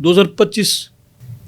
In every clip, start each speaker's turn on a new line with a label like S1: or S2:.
S1: 2025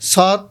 S2: 7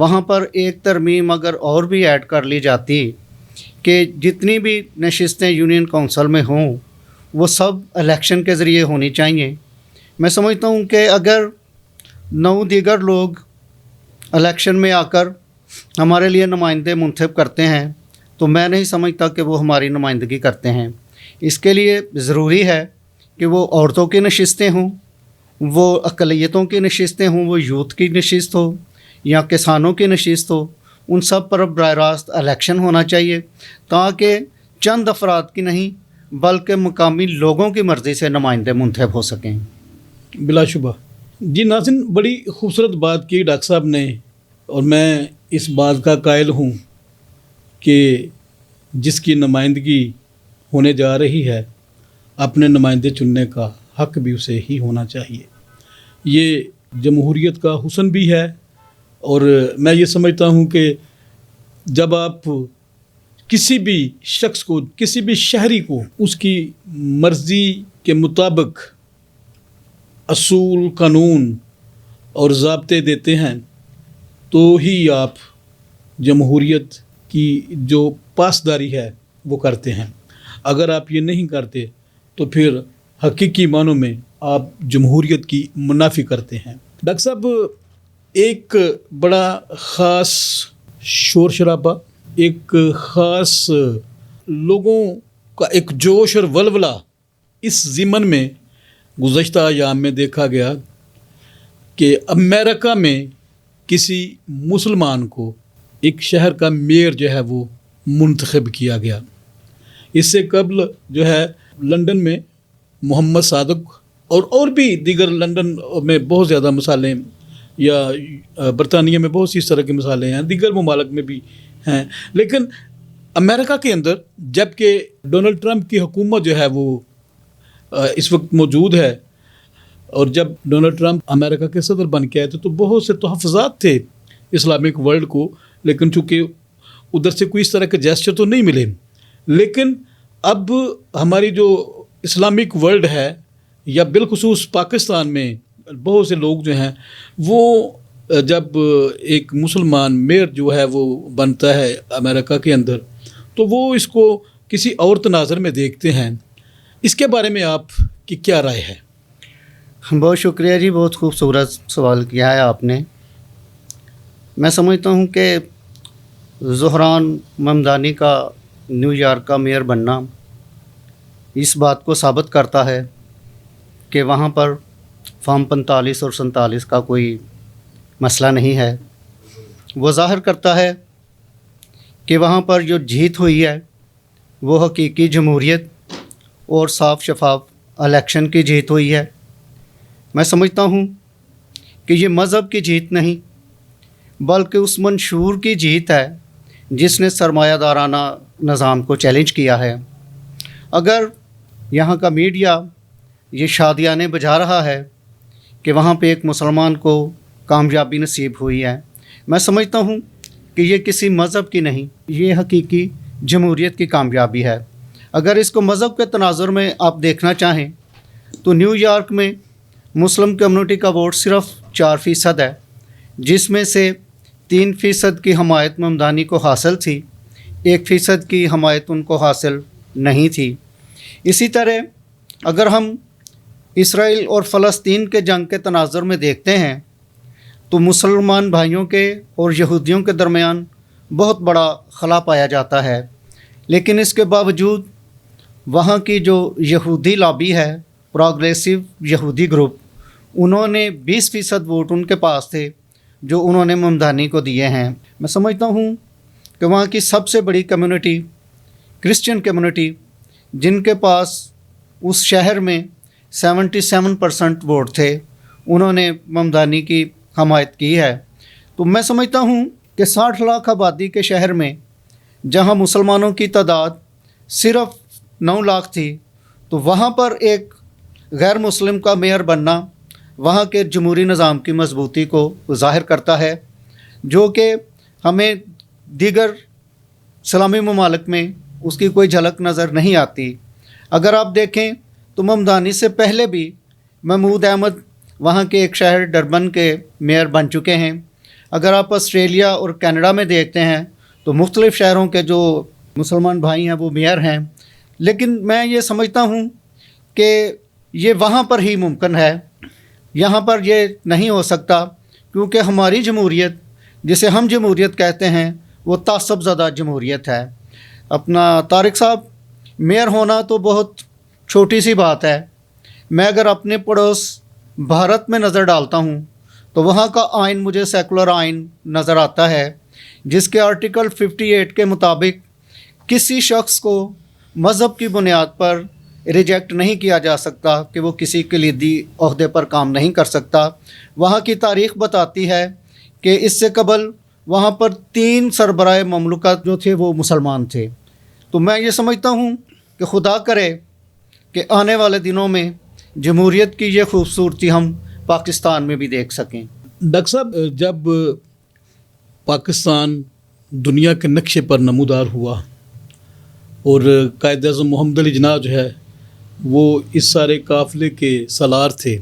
S2: وہاں پر ایک ترمیم اگر اور بھی ایڈ کر لی جاتی کہ جتنی بھی نشستیں یونین کونسل میں ہوں وہ سب الیکشن کے ذریعے ہونی چاہیے. میں سمجھتا ہوں کہ اگر 9 دیگر لوگ الیکشن میں آ کر ہمارے لیے نمائندے منتخب کرتے ہیں تو میں نہیں سمجھتا کہ وہ ہماری نمائندگی کرتے ہیں. اس کے لیے ضروری ہے کہ وہ عورتوں کی نشستیں ہوں، وہ اقلیتوں کی نشستیں ہوں، وہ یوتھ کی نشست ہو یا کسانوں کی نشست ہو، ان سب پر براہ راست الیکشن ہونا چاہیے تاکہ چند افراد کی نہیں بلکہ مقامی لوگوں کی مرضی سے نمائندے منتخب ہو سکیں.
S1: بلا شبہ. جی ناظرین، بڑی خوبصورت بات کی ڈاکٹر صاحب نے، اور میں اس بات کا قائل ہوں کہ جس کی نمائندگی ہونے جا رہی ہے اپنے نمائندے چننے کا حق بھی اسے ہی ہونا چاہیے. یہ جمہوریت کا حسن بھی ہے، اور میں یہ سمجھتا ہوں کہ جب آپ کسی بھی شخص کو، کسی بھی شہری کو اس کی مرضی کے مطابق اصول، قانون اور ضابطے دیتے ہیں تو ہی آپ جمہوریت کی جو پاسداری ہے وہ کرتے ہیں. اگر آپ یہ نہیں کرتے تو پھر حقیقی معنوں میں آپ جمہوریت کی منافی کرتے ہیں. ڈاکٹر صاحب، ایک بڑا خاص شور شرابہ، ایک خاص لوگوں کا ایک جوش اور ولولہ اس ضمن میں گزشتہ ایام میں دیکھا گیا کہ امریکہ میں کسی مسلمان کو ایک شہر کا میئر جو ہے وہ منتخب کیا گیا. اس سے قبل جو ہے لندن میں محمد صادق اور بھی دیگر، لندن میں بہت زیادہ مثالیں، یا برطانیہ میں بہت سی اس طرح کی مثالیں ہیں، دیگر ممالک میں بھی ہیں. لیکن امریکہ کے اندر جب کہ ڈونلڈ ٹرمپ کی حکومت جو ہے وہ اس وقت موجود ہے، اور جب ڈونلڈ ٹرمپ امریکہ کے صدر بن کے آئے تھے تو بہت سے تحفظات تھے اسلامک ورلڈ کو، لیکن چونکہ ادھر سے کوئی اس طرح کے جیسچر تو نہیں ملے. لیکن اب ہماری جو اسلامک ورلڈ ہے، یا بالخصوص پاکستان میں بہت سے لوگ جو ہیں وہ جب ایک مسلمان میئر جو ہے وہ بنتا ہے امریکہ کے اندر تو وہ اس کو کسی اور تناظر میں دیکھتے ہیں. اس کے بارے میں آپ کی کیا رائے ہے؟
S2: بہت شکریہ جی، بہت خوبصورت سوال کیا ہے آپ نے. میں سمجھتا ہوں کہ زہران ممدانی کا نیو یارک کا میئر بننا اس بات کو ثابت کرتا ہے کہ وہاں پر فارم 45 اور 47 کا کوئی مسئلہ نہیں ہے. وہ ظاہر کرتا ہے کہ وہاں پر جو جیت ہوئی ہے وہ حقیقی جمہوریت اور صاف شفاف الیکشن کی جیت ہوئی ہے. میں سمجھتا ہوں کہ یہ مذہب کی جیت نہیں بلکہ اس منشور کی جیت ہے جس نے سرمایہ دارانہ نظام کو چیلنج کیا ہے. اگر یہاں کا میڈیا یہ شادیانے بجا رہا ہے کہ وہاں پہ ایک مسلمان کو کامیابی نصیب ہوئی ہے، میں سمجھتا ہوں کہ یہ کسی مذہب کی نہیں، یہ حقیقی جمہوریت کی کامیابی ہے. اگر اس کو مذہب کے تناظر میں آپ دیکھنا چاہیں تو نیو یارک میں مسلم کمیونٹی کا ووٹ صرف 4% ہے، جس میں سے 3% کی حمایت ممدانی کو حاصل تھی، 1% کی حمایت ان کو حاصل نہیں تھی. اسی طرح اگر ہم اسرائیل اور فلسطین کے جنگ کے تناظر میں دیکھتے ہیں تو مسلمان بھائیوں کے اور یہودیوں کے درمیان بہت بڑا خلا پایا جاتا ہے. لیکن اس کے باوجود وہاں کی جو یہودی لابی ہے، پروگریسو یہودی گروپ، انہوں نے 20% ووٹ ان کے پاس تھے جو انہوں نے ممدانی کو دیے ہیں. میں سمجھتا ہوں کہ وہاں کی سب سے بڑی کمیونٹی کرسچن کمیونٹی، جن کے پاس اس شہر میں 77% ووٹ تھے، انہوں نے ممدانی کی حمایت کی ہے. تو میں سمجھتا ہوں کہ 60 لاکھ آبادی کے شہر میں جہاں مسلمانوں کی تعداد صرف 9 لاکھ تھی، تو وہاں پر ایک غیر مسلم کا میئر بننا وہاں کے جمہوری نظام کی مضبوطی کو ظاہر کرتا ہے، جو کہ ہمیں دیگر اسلامی ممالک میں اس کی کوئی جھلک نظر نہیں آتی. اگر آپ دیکھیں تو ممدانی سے پہلے بھی محمود احمد وہاں کے ایک شہر ڈربن کے میئر بن چکے ہیں. اگر آپ آسٹریلیا اور کینیڈا میں دیکھتے ہیں تو مختلف شہروں کے جو مسلمان بھائی ہیں وہ میئر ہیں، لیکن میں یہ سمجھتا ہوں کہ یہ وہاں پر ہی ممکن ہے، یہاں پر یہ نہیں ہو سکتا، کیونکہ ہماری جمہوریت جسے ہم جمہوریت کہتے ہیں وہ تعصب زدہ جمہوریت ہے۔ اپنا طارق صاحب، میئر ہونا تو بہت چھوٹی سی بات ہے۔ میں اگر اپنے پڑوس بھارت میں نظر ڈالتا ہوں تو وہاں کا آئین مجھے سیکولر آئین نظر آتا ہے، جس کے آرٹیکل 58 کے مطابق کسی شخص کو مذہب کی بنیاد پر ریجیکٹ نہیں کیا جا سکتا کہ وہ کسی کلیدی عہدے پر کام نہیں کر سکتا۔ وہاں کی تاریخ بتاتی ہے کہ اس سے قبل وہاں پر 3 سربراہ مملکت جو تھے وہ مسلمان تھے۔ تو میں یہ سمجھتا ہوں کہ خدا کرے کہ آنے والے دنوں میں جمہوریت کی یہ خوبصورتی ہم پاکستان میں بھی دیکھ سکیں۔
S1: ڈاکٹر صاحب، جب پاکستان دنیا کے نقشے پر نمودار ہوا اور قائد اعظم محمد علی جناح جو ہے وہ اس سارے قافلے کے سالار تھے،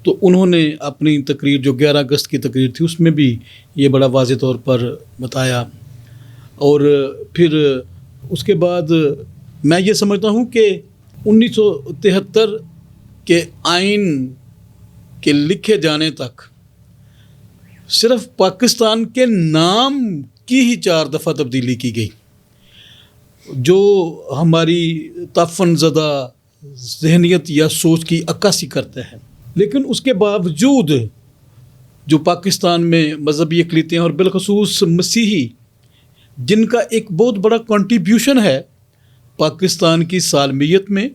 S1: تو انہوں نے اپنی تقریر جو 11 اگست کی تقریر تھی اس میں بھی یہ بڑا واضح طور پر بتایا، اور پھر اس کے بعد میں یہ سمجھتا ہوں کہ 1973 کے آئین کے لکھے جانے تک صرف پاکستان کے نام کی ہی 4 دفعہ تبدیلی کی گئی، جو ہماری تعفن زدہ ذہنیت یا سوچ کی عکاسی کرتا ہے۔ لیکن اس کے باوجود جو پاکستان میں مذہبی اقلیتیں اور بالخصوص مسیحی، جن کا ایک بہت بڑا کنٹریبیوشن ہے پاکستان کی سالمیت میں،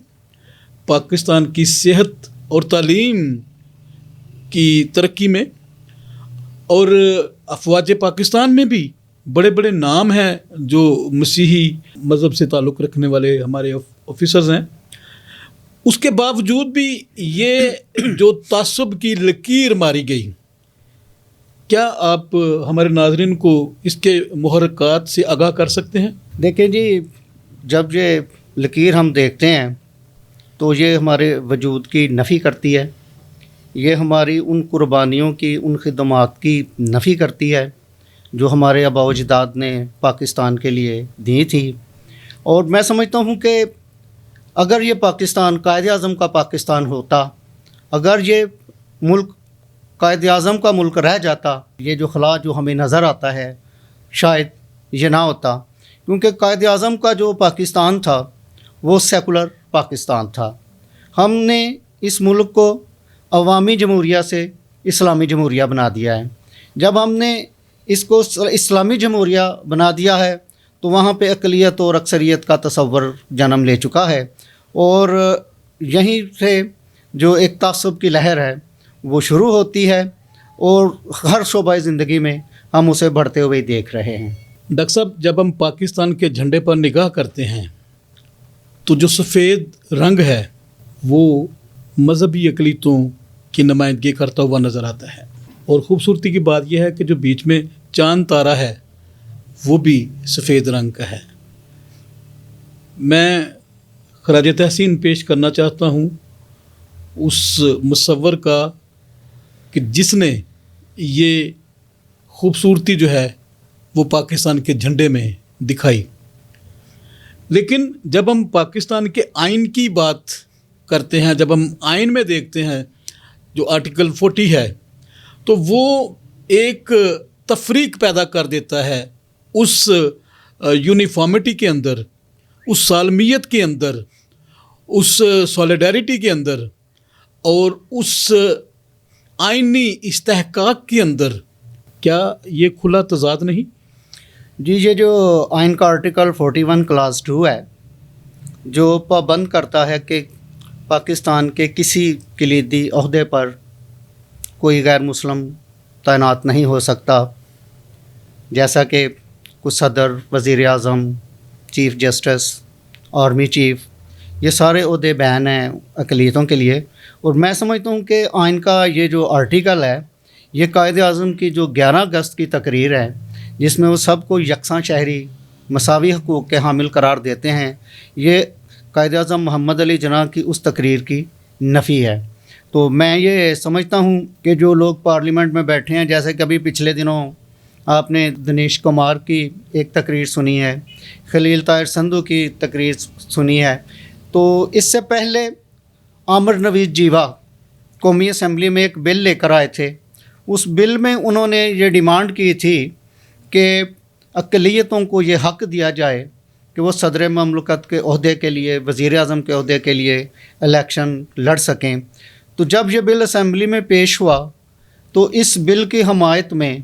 S1: پاکستان کی صحت اور تعلیم کی ترقی میں، اور افواج پاکستان میں بھی بڑے بڑے نام ہیں جو مسیحی مذہب سے تعلق رکھنے والے ہمارے آفیسرز ہیں، اس کے باوجود بھی یہ جو تعصب کی لکیر ماری گئی، کیا آپ ہمارے ناظرین کو اس کے محرکات سے آگاہ کر سکتے ہیں؟
S2: دیکھیں جی، جب یہ لکیر ہم دیکھتے ہیں تو یہ ہمارے وجود کی نفی کرتی ہے، یہ ہماری ان قربانیوں کی، ان خدمات کی نفی کرتی ہے جو ہمارے آباء و اجداد نے پاکستان کے لیے دی تھی۔ اور میں سمجھتا ہوں کہ اگر یہ پاکستان قائد اعظم کا پاکستان ہوتا، اگر یہ ملک قائد اعظم کا ملک رہ جاتا، یہ جو خلا جو ہمیں نظر آتا ہے شاید یہ نہ ہوتا، کیونکہ قائد اعظم کا جو پاکستان تھا وہ سیکولر پاکستان تھا۔ ہم نے اس ملک کو عوامی جمہوریہ سے اسلامی جمہوریہ بنا دیا ہے۔ جب ہم نے اس کو اسلامی جمہوریہ بنا دیا ہے تو وہاں پہ اقلیت اور اکثریت کا تصور جنم لے چکا ہے، اور یہیں سے جو ایک تعصب کی لہر ہے وہ شروع ہوتی ہے، اور ہر شعبہ زندگی میں ہم اسے بڑھتے ہوئے دیکھ رہے ہیں۔
S1: ڈاکٹر صاحب، جب ہم پاکستان کے جھنڈے پر نگاہ کرتے ہیں تو جو سفید رنگ ہے وہ مذہبی اقلیتوں کی نمائندگی کرتا ہوا نظر آتا ہے، اور خوبصورتی کی بات یہ ہے کہ جو بیچ میں چاند تارا ہے وہ بھی سفید رنگ کا ہے۔ میں خراج تحسین پیش کرنا چاہتا ہوں اس مصور کا کہ جس نے یہ خوبصورتی جو ہے وہ پاکستان کے جھنڈے میں دکھائی۔ لیکن جب ہم پاکستان کے آئین کی بات کرتے ہیں، جب ہم آئین میں دیکھتے ہیں جو آرٹیکل 40 ہے، تو وہ ایک تفریق پیدا کر دیتا ہے اس یونیفارمٹی کے اندر، اس سالمیت کے اندر، اس سولیڈیرٹی کے اندر، اور اس آئینی استحقاق کے اندر۔ کیا یہ کھلا تضاد نہیں؟
S2: جی، یہ جو آئین کا آرٹیکل 41 کلاس 2 ہے جو پابند کرتا ہے کہ پاکستان کے کسی کلیدی عہدے پر کوئی غیر مسلم تعینات نہیں ہو سکتا، جیسا کہ کچھ صدر، وزیر اعظم، چیف جسٹس، آرمی چیف، یہ سارے عہدے بین ہیں اقلیتوں کے لیے۔ اور میں سمجھتا ہوں کہ آئین کا یہ جو آرٹیکل ہے یہ قائد اعظم کی جو 11 اگست کی تقریر ہے، جس میں وہ سب کو یکساں شہری مساوی حقوق کے حامل قرار دیتے ہیں، یہ قائد اعظم محمد علی جناح کی اس تقریر کی نفی ہے۔ تو میں یہ سمجھتا ہوں کہ جو لوگ پارلیمنٹ میں بیٹھے ہیں، جیسے کہ ابھی پچھلے دنوں آپ نے دنیش کمار کی ایک تقریر سنی ہے، خلیل طاہر سندھو کی تقریر سنی ہے، تو اس سے پہلے عامر نوید جیوا قومی اسمبلی میں ایک بل لے کر آئے تھے. اس بل میں انہوں نے یہ ڈیمانڈ کی تھی کہ اقلیتوں کو یہ حق دیا جائے کہ وہ صدر مملکت کے عہدے کے لیے، وزیر اعظم کے عہدے کے لیے الیکشن لڑ سکیں. تو جب یہ بل اسمبلی میں پیش ہوا تو اس بل کی حمایت میں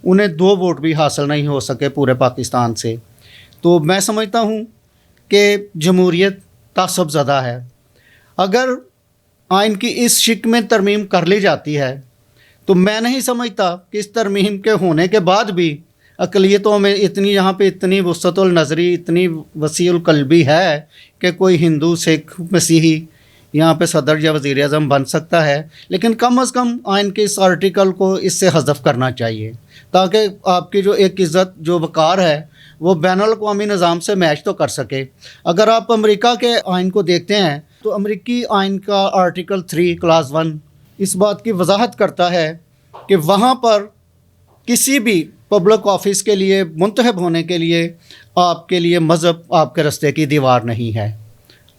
S2: انہیں 2 ووٹ بھی حاصل نہیں ہو سکے پورے پاکستان سے. تو میں سمجھتا ہوں کہ جمہوریت تعصب زدہ ہے. اگر آئین کی اس شک میں ترمیم کر لی جاتی ہے تو میں نہیں سمجھتا کہ اس ترمیم کے ہونے کے بعد بھی اقلیتوں میں یہاں پہ اتنی وسعت النظری، اتنی وسیع القلبی ہے کہ کوئی ہندو، سکھ، مسیحی یہاں پہ صدر یا وزیر اعظم بن سکتا ہے. لیکن کم از کم آئین کے اس آرٹیکل کو اس سے حذف کرنا چاہیے تاکہ آپ کی جو ایک عزت، جو وقار ہے، وہ بین الاقوامی نظام سے میچ تو کر سکے. اگر آپ امریکہ کے آئین کو دیکھتے ہیں تو امریکی آئین کا آرٹیکل 3 کلاس 1 اس بات کی وضاحت کرتا ہے کہ وہاں پر کسی بھی پبلک آفس کے لیے منتخب ہونے کے لیے آپ کے لیے مذہب آپ کے راستے کی دیوار نہیں ہے.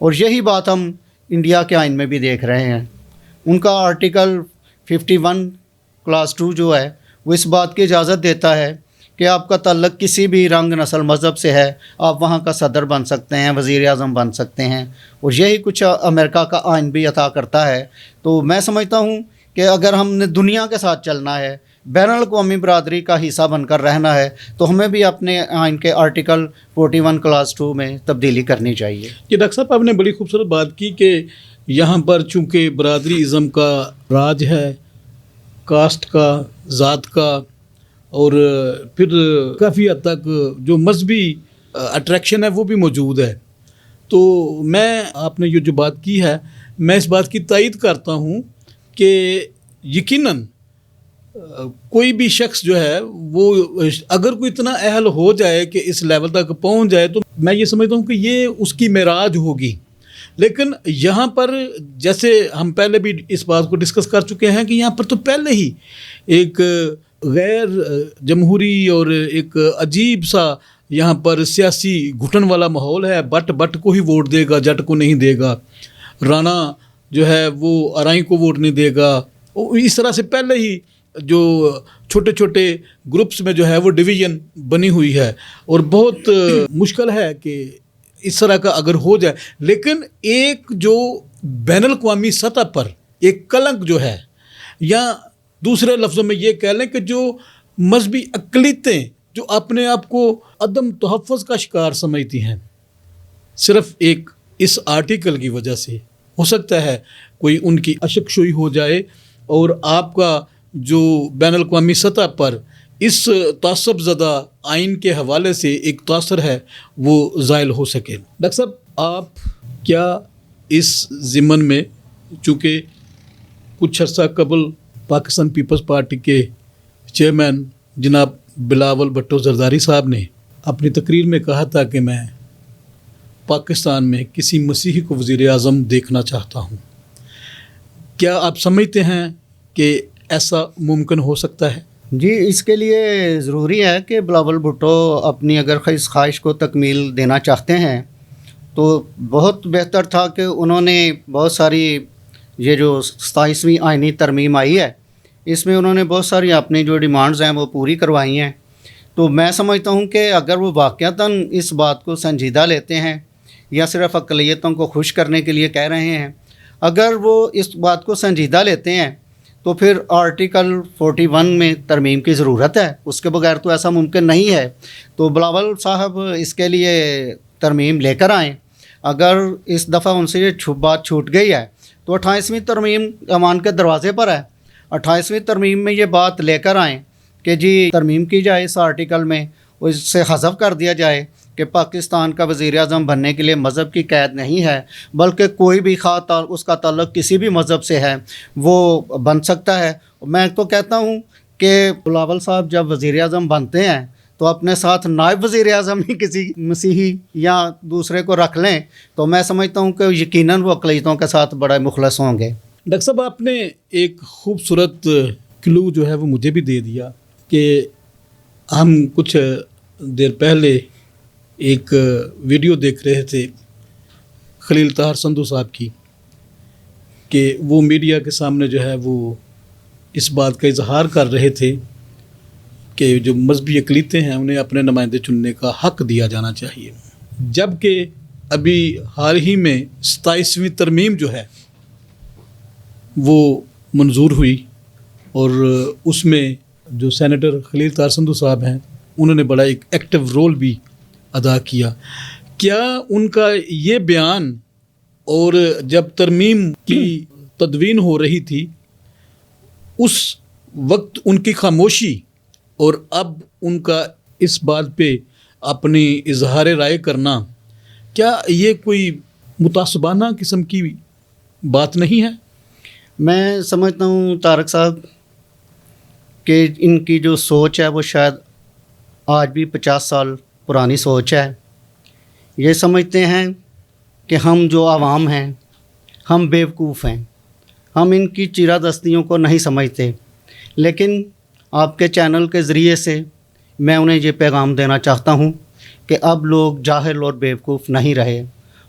S2: اور یہی بات ہم انڈیا کے آئین میں بھی دیکھ رہے ہیں. ان کا آرٹیکل 51 کلاس 2 جو ہے وہ اس بات کی اجازت دیتا ہے کہ آپ کا تعلق کسی بھی رنگ، نسل، مذہب سے ہے، آپ وہاں کا صدر بن سکتے ہیں، وزیر اعظم بن سکتے ہیں. اور یہی کچھ امریکہ کا آئین بھی عطا کرتا ہے. تو میں سمجھتا ہوں کہ اگر ہم نے دنیا کے ساتھ چلنا ہے، بین الاقوامی برادری کا حصہ بن کر رہنا ہے، تو ہمیں بھی اپنے آئین کے آرٹیکل 41 کلاس 2 میں تبدیلی کرنی چاہیے.
S1: یہ ڈاکٹر صاحب آپ نے بڑی خوبصورت بات کی کہ یہاں پر چونکہ برادری ازم کا راج ہے، کاسٹ کا، ذات کا، اور پھر کافی حد تک جو مذہبی اٹریکشن ہے وہ بھی موجود ہے. تو میں آپ نے یہ جو بات کی ہے، میں اس بات کی تائید کرتا ہوں کہ یقیناً کوئی بھی شخص جو ہے وہ اگر کوئی اتنا اہل ہو جائے کہ اس لیول تک پہنچ جائے تو میں یہ سمجھتا ہوں کہ یہ اس کی معراج ہوگی. لیکن یہاں پر جیسے ہم پہلے بھی اس بات کو ڈسکس کر چکے ہیں کہ یہاں پر تو پہلے ہی ایک غیر جمہوری اور ایک عجیب سا یہاں پر سیاسی گھٹن والا ماحول ہے. بٹ کو ہی ووٹ دے گا، جٹ کو نہیں دے گا. رانا جو ہے وہ آرائی کو ووٹ نہیں دے گا. اس طرح سے پہلے ہی جو چھوٹے چھوٹے گروپس میں جو ہے وہ ڈویژن بنی ہوئی ہے اور بہت مشکل ہے کہ اس طرح کا اگر ہو جائے. لیکن ایک جو بین الاقوامی سطح پر ایک کلنک جو ہے، یا دوسرے لفظوں میں یہ کہہ لیں کہ جو مذہبی اقلیتیں جو اپنے آپ کو عدم تحفظ کا شکار سمجھتی ہیں، صرف ایک اس آرٹیکل کی وجہ سے ہو سکتا ہے کوئی ان کی اشک شوئی ہو جائے اور آپ کا جو بین الاقوامی سطح پر اس تعصب زدہ آئین کے حوالے سے ایک تاثر ہے وہ زائل ہو سکے. ڈاکٹر صاحب آپ کیا اس ضمن میں، چونکہ کچھ عرصہ قبل پاکستان پیپلز پارٹی کے چیئرمین جناب بلاول بھٹو زرداری صاحب نے اپنی تقریر میں کہا تھا کہ میں پاکستان میں کسی مسیحی کو وزیر اعظم دیکھنا چاہتا ہوں، کیا آپ سمجھتے ہیں کہ ایسا ممکن ہو سکتا ہے؟
S2: جی، اس کے لیے ضروری ہے کہ بلاول بھٹو اپنی اگر اس خواہش کو تکمیل دینا چاہتے ہیں تو بہت بہتر تھا کہ انہوں نے بہت ساری یہ جو 27ویں آئینی ترمیم آئی ہے اس میں انہوں نے بہت ساری اپنی جو ڈیمانڈز ہیں وہ پوری کروائی ہیں. تو میں سمجھتا ہوں کہ اگر وہ واقعتاً اس بات کو سنجیدہ لیتے ہیں یا صرف اقلیتوں کو خوش کرنے کے لیے کہہ رہے ہیں، اگر وہ اس بات کو سنجیدہ لیتے ہیں تو پھر آرٹیکل 41 میں ترمیم کی ضرورت ہے. اس کے بغیر تو ایسا ممکن نہیں ہے. تو بلاول صاحب اس کے لیے ترمیم لے کر آئیں. اگر اس دفعہ ان سے یہ بات چھوٹ گئی ہے تو 28ویں ترمیم ایوان کے دروازے پر ہے. 28ویں ترمیم میں یہ بات لے کر آئیں کہ جی ترمیم کی جائے اس آرٹیکل میں، اس سے حذف کر دیا جائے کہ پاکستان کا وزیر اعظم بننے کے لیے مذہب کی قید نہیں ہے، بلکہ کوئی بھی اس کا تعلق کسی بھی مذہب سے ہے وہ بن سکتا ہے. میں تو کہتا ہوں کہ بلاول صاحب جب وزیر اعظم بنتے ہیں تو اپنے ساتھ نائب وزیر اعظم ہی کسی مسیحی یا دوسرے کو رکھ لیں، تو میں سمجھتا ہوں کہ یقیناً وہ اقلیتوں کے ساتھ بڑے مخلص ہوں گے.
S1: ڈاکٹر صاحب آپ نے ایک خوبصورت کلو جو ہے وہ مجھے بھی دے دیا کہ ہم کچھ دیر پہلے ایک ویڈیو دیکھ رہے تھے خلیل طاہر سندھو صاحب کی کہ وہ میڈیا کے سامنے جو ہے وہ اس بات کا اظہار کر رہے تھے کہ جو مذہبی اقلیتیں ہیں انہیں اپنے نمائندے چننے کا حق دیا جانا چاہیے، جبکہ ابھی حال ہی میں 27ویں ترمیم جو ہے وہ منظور ہوئی اور اس میں جو سینیٹر خلیل طاہر سندھو صاحب ہیں انہوں نے بڑا ایک ایکٹیو رول بھی ادا کیا۔ کیا ان کا یہ بیان اور جب ترمیم کی تدوین ہو رہی تھی اس وقت ان کی خاموشی اور اب ان کا اس بات پہ اپنی اظہار رائے کرنا، کیا یہ کوئی متعصبانہ قسم کی بات نہیں ہے؟
S2: میں سمجھتا ہوں طارق صاحب کہ ان کی جو سوچ ہے وہ شاید آج بھی 50 سال پرانی سوچ ہے۔ یہ سمجھتے ہیں کہ ہم جو عوام ہیں ہم بیوقوف ہیں، ہم ان کی چیرہ کو نہیں سمجھتے، لیکن آپ کے چینل کے ذریعے سے میں انہیں یہ پیغام دینا چاہتا ہوں کہ اب لوگ جاہل اور بیوقوف نہیں رہے،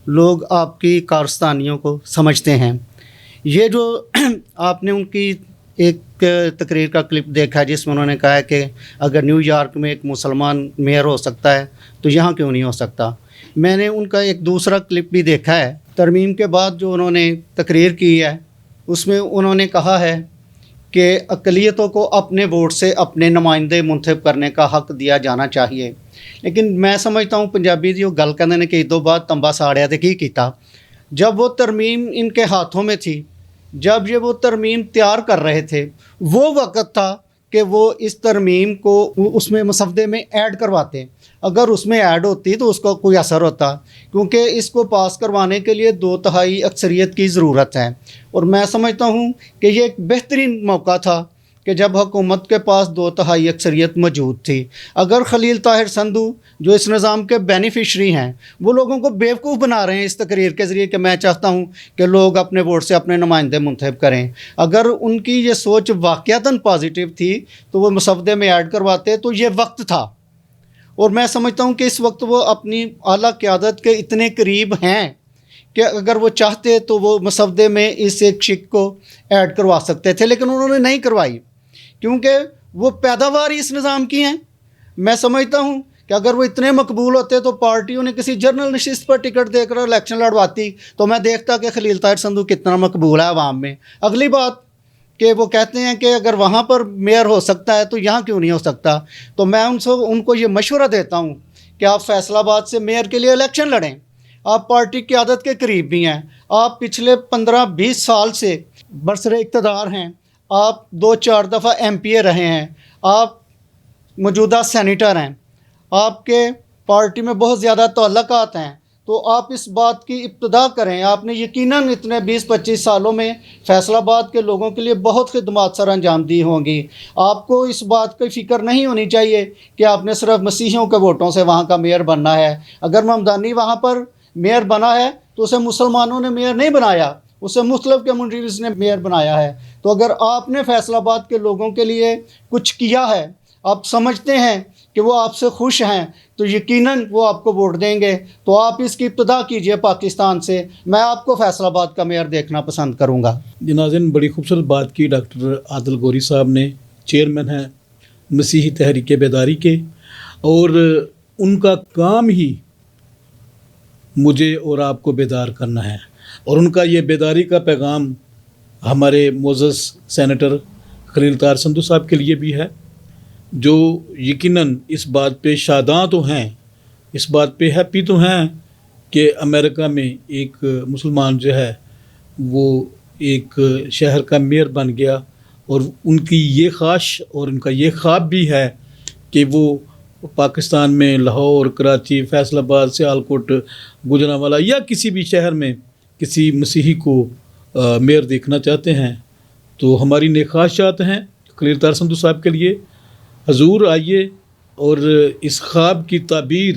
S2: لوگ آپ کی کارستانیوں کو سمجھتے ہیں۔ یہ جو آپ نے ان کی ایک تقریر کا کلپ دیکھا ہے جس میں انہوں نے کہا ہے کہ اگر نیو یارک میں ایک مسلمان میئر ہو سکتا ہے تو یہاں کیوں نہیں ہو سکتا۔ میں نے ان کا ایک دوسرا کلپ بھی دیکھا ہے ترمیم کے بعد جو انہوں نے تقریر کی ہے، اس میں انہوں نے کہا ہے کہ اقلیتوں کو اپنے ووٹ سے اپنے نمائندے منتخب کرنے کا حق دیا جانا چاہیے، لیکن میں سمجھتا ہوں پنجابی جو گل کہندے نے کہ دو بعد تمبا ساڑیا تے کی کیتا۔ جب وہ ترمیم ان کے ہاتھوں میں تھی، جب یہ وہ ترمیم تیار کر رہے تھے، وہ وقت تھا کہ وہ اس ترمیم کو اس میں مسودے میں ایڈ کرواتے۔ اگر اس میں ایڈ ہوتی تو اس کا کوئی اثر ہوتا، کیونکہ اس کو پاس کروانے کے لیے 2/3 اکثریت کی ضرورت ہے، اور میں سمجھتا ہوں کہ یہ ایک بہترین موقع تھا کہ جب حکومت کے پاس 2/3 اکثریت موجود تھی۔ اگر خلیل طاہر سندھو جو اس نظام کے بینیفیشری ہیں وہ لوگوں کو بیوقوف بنا رہے ہیں اس تقریر کے ذریعے کہ میں چاہتا ہوں کہ لوگ اپنے ووٹ سے اپنے نمائندے منتخب کریں، اگر ان کی یہ سوچ واقعتاً پازیٹیو تھی تو وہ مسودے میں ایڈ کرواتے تو یہ وقت تھا۔ اور میں سمجھتا ہوں کہ اس وقت وہ اپنی اعلیٰ قیادت کے اتنے قریب ہیں کہ اگر وہ چاہتے تو وہ مسودے میں اس ایک شک کو ایڈ کروا سکتے تھے، لیکن انہوں نے نہیں کروائی کیونکہ وہ پیداوار ہی اس نظام کی ہیں۔ میں سمجھتا ہوں کہ اگر وہ اتنے مقبول ہوتے تو پارٹیوں نے کسی جنرل نشست پر ٹکٹ دے کر الیکشن لڑواتی تو میں دیکھتا کہ خلیل طاہر سندھو کتنا مقبول ہے عوام میں۔ اگلی بات کہ وہ کہتے ہیں کہ اگر وہاں پر میئر ہو سکتا ہے تو یہاں کیوں نہیں ہو سکتا، تو میں ان کو یہ مشورہ دیتا ہوں کہ آپ فیصل آباد سے میئر کے لیے الیکشن لڑیں۔ آپ پارٹی کی قیادت کے قریب بھی ہیں، آپ پچھلے 15-20 سال سے برسر اقتدار ہیں، آپ 2-4 دفعہ MP رہے ہیں، آپ موجودہ سینیٹر ہیں، آپ کے پارٹی میں بہت زیادہ تعلقات ہیں، تو آپ اس بات کی ابتدا کریں۔ آپ نے یقیناً اتنے 20-25 سالوں میں فیصل آباد کے لوگوں کے لیے بہت خدمات سر انجام دی ہوں گی۔ آپ کو اس بات کی فکر نہیں ہونی چاہیے کہ آپ نے صرف مسیحیوں کے ووٹوں سے وہاں کا میئر بننا ہے۔ اگر ممدانی وہاں پر میئر بنا ہے تو اسے مسلمانوں نے میئر نہیں بنایا، اسے مختلف کمیونٹیز نے میئر بنایا ہے۔ تو اگر آپ نے فیصل آباد کے لوگوں کے لیے کچھ کیا ہے، آپ سمجھتے ہیں کہ وہ آپ سے خوش ہیں، تو یقیناً وہ آپ کو ووٹ دیں گے۔ تو آپ اس کی ابتدا کیجئے پاکستان سے، میں آپ کو فیصل آباد کا میئر دیکھنا پسند کروں گا۔
S1: ناظرین، بڑی خوبصورت بات کی ڈاکٹر عادل گوری صاحب نے، چیئرمین ہیں مسیحی تحریک بیداری کے، اور ان کا کام ہی مجھے اور آپ کو بیدار کرنا ہے، اور ان کا یہ بیداری کا پیغام ہمارے معزز سینیٹر خلیل طاہر سندھو صاحب کے لیے بھی ہے، جو یقیناً اس بات پہ شاداں تو ہیں، اس بات پہ ہیپی تو ہیں کہ امریکہ میں ایک مسلمان جو ہے وہ ایک شہر کا میئر بن گیا، اور ان کی یہ خواہش اور ان کا یہ خواب بھی ہے کہ وہ پاکستان میں لاہور، کراچی، فیصل آباد، سیالکوٹ، گوجرانوالا یا کسی بھی شہر میں کسی مسیحی کو میئر دیکھنا چاہتے ہیں۔ تو ہماری نیک خواہشات ہیں خلیل طاہر سندھو صاحب کے لیے۔ حضور آئیے اور اس خواب کی تعبیر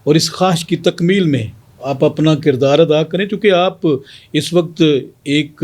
S1: اور اس خواہش کی تکمیل میں آپ اپنا کردار ادا کریں، چونکہ آپ اس وقت ایک